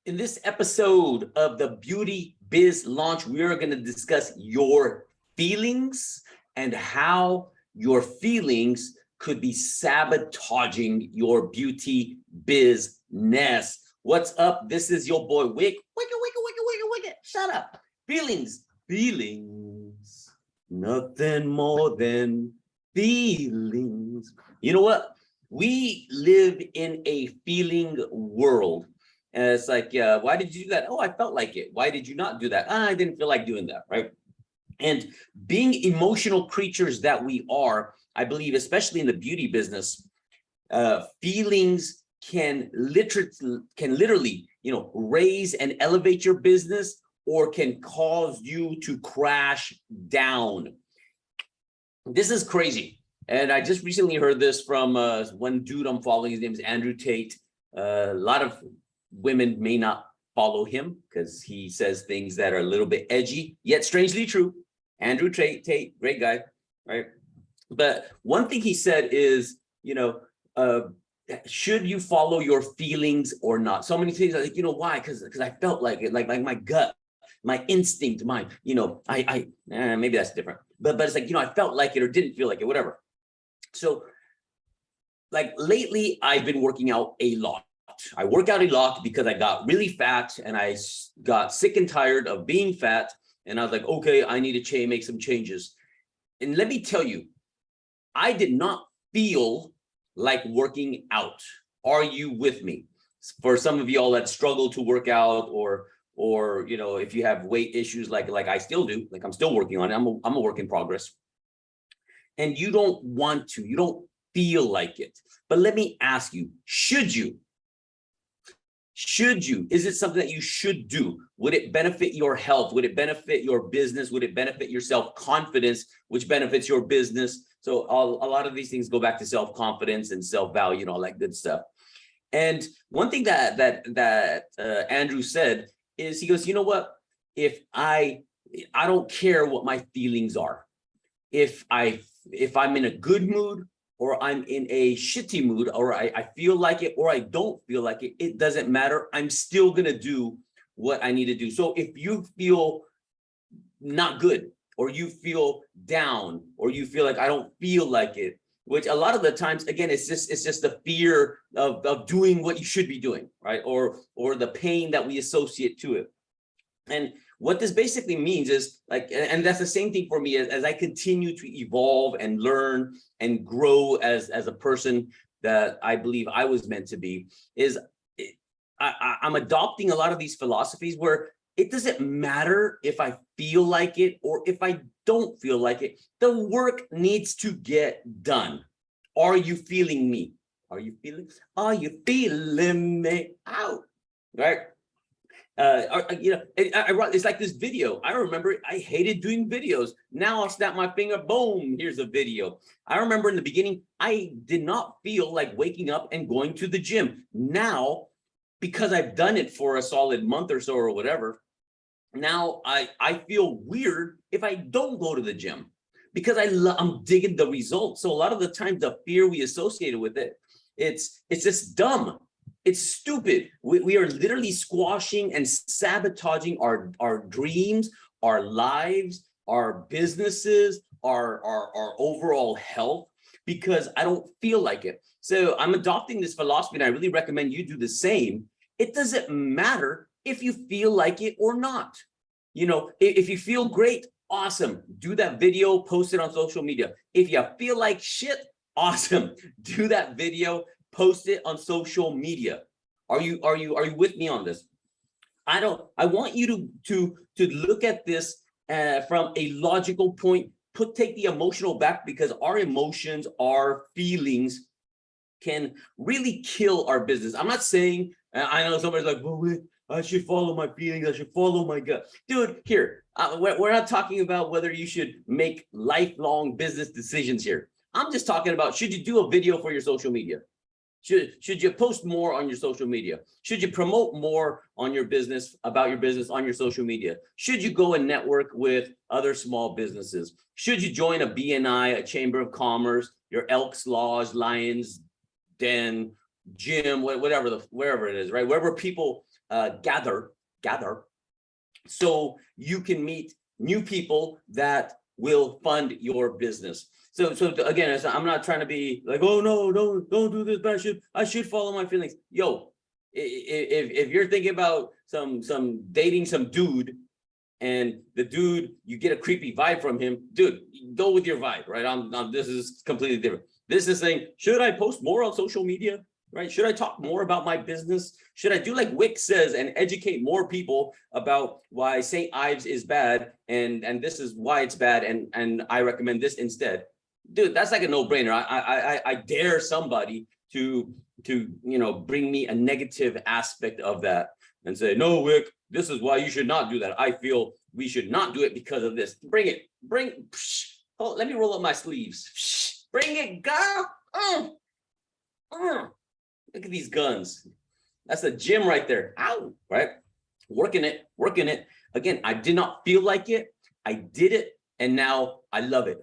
In this episode of the Beauty Biz Launch, we are going to discuss your feelings and how your feelings could be sabotaging your beauty business. What's up? This is your boy Wick. Wick. Shut up. Feelings. Nothing more than feelings. You know what? We live in a feeling world. And it's like, why did you do that? Oh, I felt like it. Why did you not do that? I didn't feel like doing that, right? And being emotional creatures that we are, I believe, especially in the beauty business, feelings can literally, raise and elevate your business, or can cause you to crash down. This is crazy. And I just recently heard this from one dude I'm following. His name is Andrew Tate. A lot of women may not follow him because he says things that are a little bit edgy, yet strangely true. Andrew Tate, great guy, right? But one thing he said is, should you follow your feelings or not? So many things, like, why? Because I felt like it, like my gut, my instinct, maybe that's different. But it's like, I felt like it or didn't feel like it, whatever. So like lately, I've been working out a lot. I work out a lot because I got really fat and I got sick and tired of being fat. And I was like, okay, I need to make some changes. And let me tell you, I did not feel like working out. Are you with me? For some of y'all that struggle to work out, or if you have weight issues like I still do, like I'm still working on it. I'm a work in progress. And you don't want to, you don't feel like it. But let me ask you, should you? Is it something that you should do? Would it benefit your health? Would it benefit your business? Would it benefit your self-confidence, which benefits your business? So a lot of these things go back to self-confidence and self-value and all that good stuff. And one thing that Andrew said is, he goes, you know what? If I don't care what my feelings are. If I'm in a good mood, or I'm in a shitty mood, or I feel like it, or I don't feel like it, it doesn't matter. I'm still gonna do what I need to do. So if you feel not good, or you feel down, or you feel like I don't feel like it, which a lot of the times, again, it's just the fear of doing what you should be doing, right? Or the pain that we associate to it. And what this basically means is, like, and that's the same thing for me as I continue to evolve and learn and grow as a person that I believe I was meant to be, is I'm adopting a lot of these philosophies where it doesn't matter if I feel like it or if I don't feel like it. The work needs to get done. Are you feeling me? Are you feeling me out? Right? It's like this video. I remember I hated doing videos. Now I'll snap my finger, boom, here's a video. I remember in the beginning, I did not feel like waking up and going to the gym. Now, because I've done it for a solid month or so or whatever, now I feel weird if I don't go to the gym, because I'm digging the results. So a lot of the times, the fear we associated with it, it's just dumb. It's stupid. We are literally squashing and sabotaging our dreams, our lives, our businesses, our overall health, because I don't feel like it. So I'm adopting this philosophy, and I really recommend you do the same. It doesn't matter if you feel like it or not. If you feel great, awesome. Do that video, post it on social media. If you feel like shit, awesome. Do that video, post it on social media. Are you with me on this? I want you to look at this from a logical point. Take the emotional back, because our emotions, our feelings can really kill our business. I'm not saying, I know somebody's like, well, wait, I should follow my feelings, I should follow my gut. Dude, here, we're not talking about whether you should make lifelong business decisions here. I'm just talking about, should you do a video for your social media? Should you post more on your social media? Should you promote more on your business, about your business on your social media? Should you go and network with other small businesses? Should you join a BNI, a Chamber of Commerce, your Elks Lodge, Lions Den, gym, wherever it is, right? Wherever people gather, so you can meet new people that will fund your business. So again, I'm not trying to be like, oh no, don't do this, but I should follow my feelings. Yo, if you're thinking about some dating some dude, and the dude, you get a creepy vibe from him, dude, go with your vibe, right? This is completely different. This is saying, should I post more on social media, right? Should I talk more about my business? Should I do like Wick says and educate more people about why St. Ives is bad and this is why it's bad and I recommend this instead? Dude, that's like a no-brainer. I dare somebody to bring me a negative aspect of that and say, no, Wick, this is why you should not do that. I feel we should not do it because of this. Bring it. Oh, let me roll up my sleeves. Bring it, girl. Look at these guns. That's a gym right there. Ow, right? Working it. Again, I did not feel like it. I did it, and now I love it.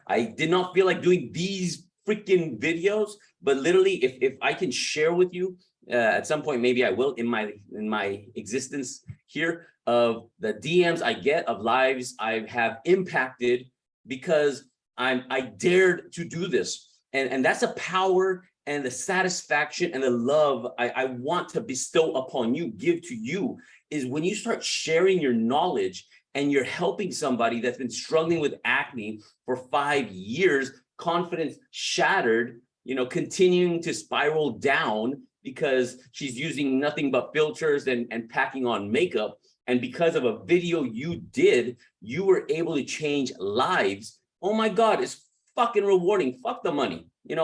I did not feel like doing these freaking videos, but literally, if I can share with you, at some point, maybe I will in my existence here, of the DMs I get of lives I have impacted because I dared to do this, and that's a power and the satisfaction and the love I want to bestow upon you, give to you, is when you start sharing your knowledge and you're helping somebody that's been struggling with acne for 5 years, confidence shattered, continuing to spiral down because she's using nothing but filters and packing on makeup. And because of a video you did, you were able to change lives. Oh my God, it's fucking rewarding. Fuck the money. I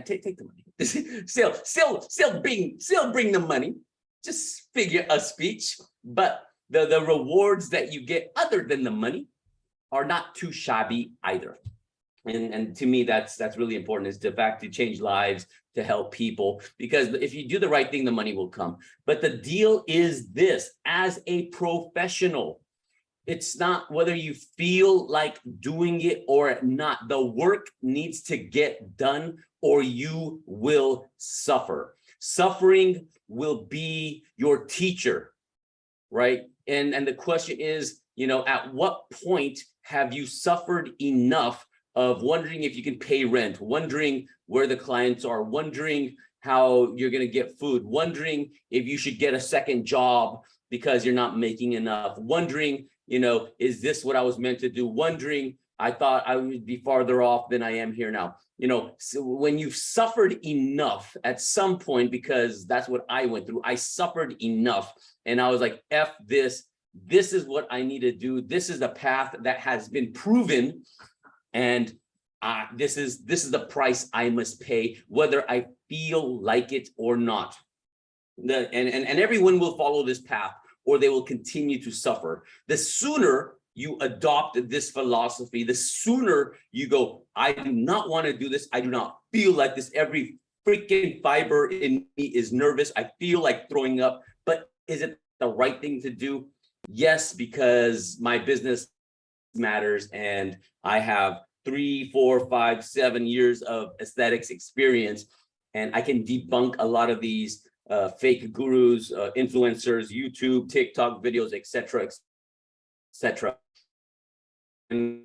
take the money. still bring the money. Just figure a speech. But the rewards that you get other than the money are not too shabby either. And to me, that's really important, is the fact to change lives, to help people, because if you do the right thing, the money will come. But the deal is this: as a professional, it's not whether you feel like doing it or not. The work needs to get done or you will suffer. Suffering will be your teacher, right? And the question is, at what point have you suffered enough of wondering if you can pay rent, wondering where the clients are, wondering how you're going to get food, wondering if you should get a second job because you're not making enough, wondering, is this what I was meant to do? Wondering, I thought I would be farther off than I am here now. So when you've suffered enough at some point, because that's what I went through, I suffered enough and I was like, F this, this is what I need to do. This is the path that has been proven. And this is the price I must pay, whether I feel like it or not. And everyone will follow this path, or they will continue to suffer. The sooner you adopt this philosophy, the sooner you go, I do not want to do this. I do not feel like this. Every freaking fiber in me is nervous. I feel like throwing up. But is it the right thing to do? Yes, because my business matters and I have 3, 4, 5, 7 years of aesthetics experience, and I can debunk a lot of these fake gurus, influencers, YouTube, TikTok videos, etc., etc. And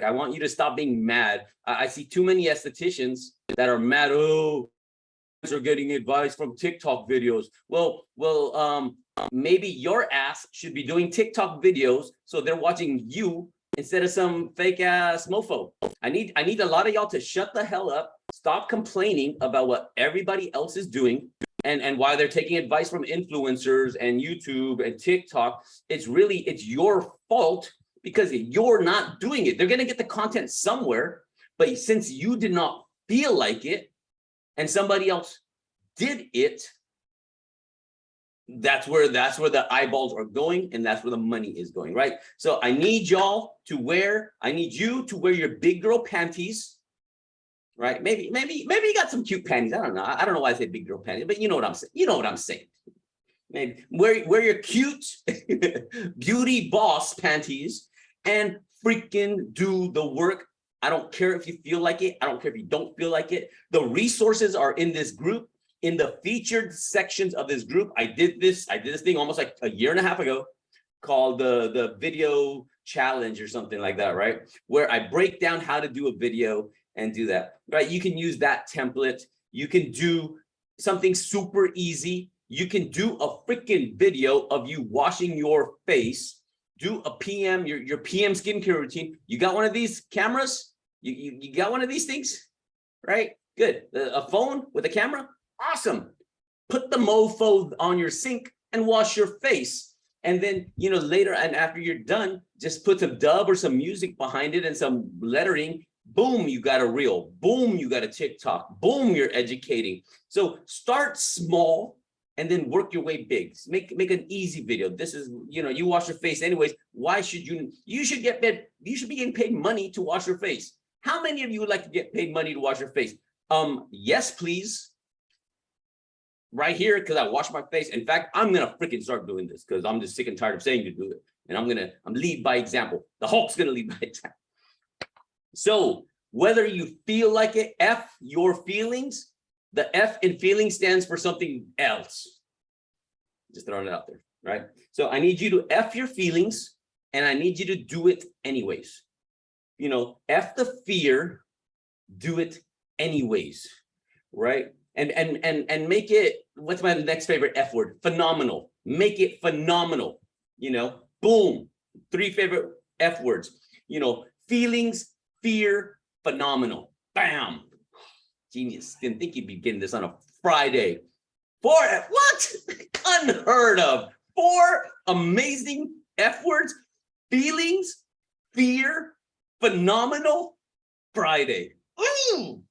I want you to stop being mad. I see too many estheticians that are mad. Oh, are getting advice from TikTok videos. Well, maybe your ass should be doing TikTok videos so they're watching you instead of some fake ass mofo. I need a lot of y'all to shut the hell up, stop complaining about what everybody else is doing and why they're taking advice from influencers and YouTube and TikTok. It's your fault because you're not doing it. They're going to get the content somewhere, but since you did not feel like it and somebody else did it, that's where the eyeballs are going, and that's where the money is going, right? So I need you to wear your big girl panties, right? Maybe you got some cute panties. I don't know why I say big girl panties, but you know what I'm saying. Maybe wear your cute beauty boss panties and freaking do the work I don't care if you feel like it. I don't care if you don't feel like it. The resources are in this group, in the featured sections of this group. I did this thing almost like a year and a half ago called the video challenge or something like that, right? Where I break down how to do a video and do that, right? You can use that template. You can do something super easy. You can do a freaking video of you washing your face. Do a PM, your PM skincare routine. You got one of these cameras? You got one of these things, right? Good. A phone with a camera? Awesome. Put the mofo on your sink and wash your face. And then, you know, later and after you're done, just put some dub or some music behind it and some lettering. Boom, you got a reel. Boom, you got a TikTok. Boom, you're educating. So start small and then work your way big. Make an easy video. This is, you know, you wash your face anyways. Why should you should get paid, you should be getting paid money to wash your face. How many of you would like to get paid money to wash your face? Yes, please. Right here, because I wash my face. In fact, I'm gonna freaking start doing this because I'm just sick and tired of saying to do it. And I'm lead by example. The Hulk's gonna lead by example. So whether you feel like it, F your feelings, the F in feeling stands for something else. Just throwing it out there, right? So I need you to F your feelings and I need you to do it anyways. You know, F the fear, do it anyways, right? And make it, what's my next favorite F word? Phenomenal. Make it phenomenal. You know, boom. 3 favorite F words. You know, feelings, fear, phenomenal. Bam. Genius. Didn't think you'd be getting this on a Friday. 4 F, what? Unheard of. 4 amazing F words. Feelings, fear, phenomenal, Friday. Ooh.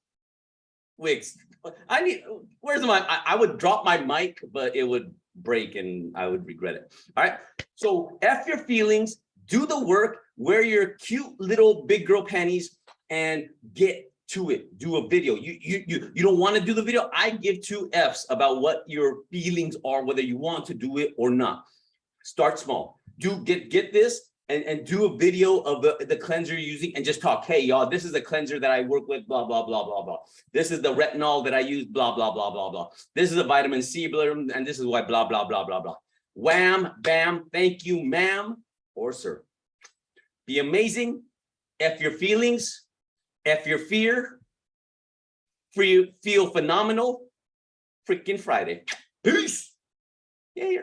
Wix. Where's my, I would drop my mic, but it would break and I would regret it. All right. So F your feelings, do the work, wear your cute little big girl panties and get to it. Do a video. You don't want to do the video. I give 2 Fs about what your feelings are, whether you want to do it or not. Start small. Get this. And do a video of the cleanser you're using and just talk, hey, y'all, this is the cleanser that I work with, blah, blah, blah, blah, blah. This is the retinol that I use, blah, blah, blah, blah, blah. This is a vitamin C, and this is why, blah, blah, blah, blah, blah. Wham, bam, thank you, ma'am or sir. Be amazing. F your feelings. F your fear. Feel phenomenal. Freaking Friday. Peace. Yeah.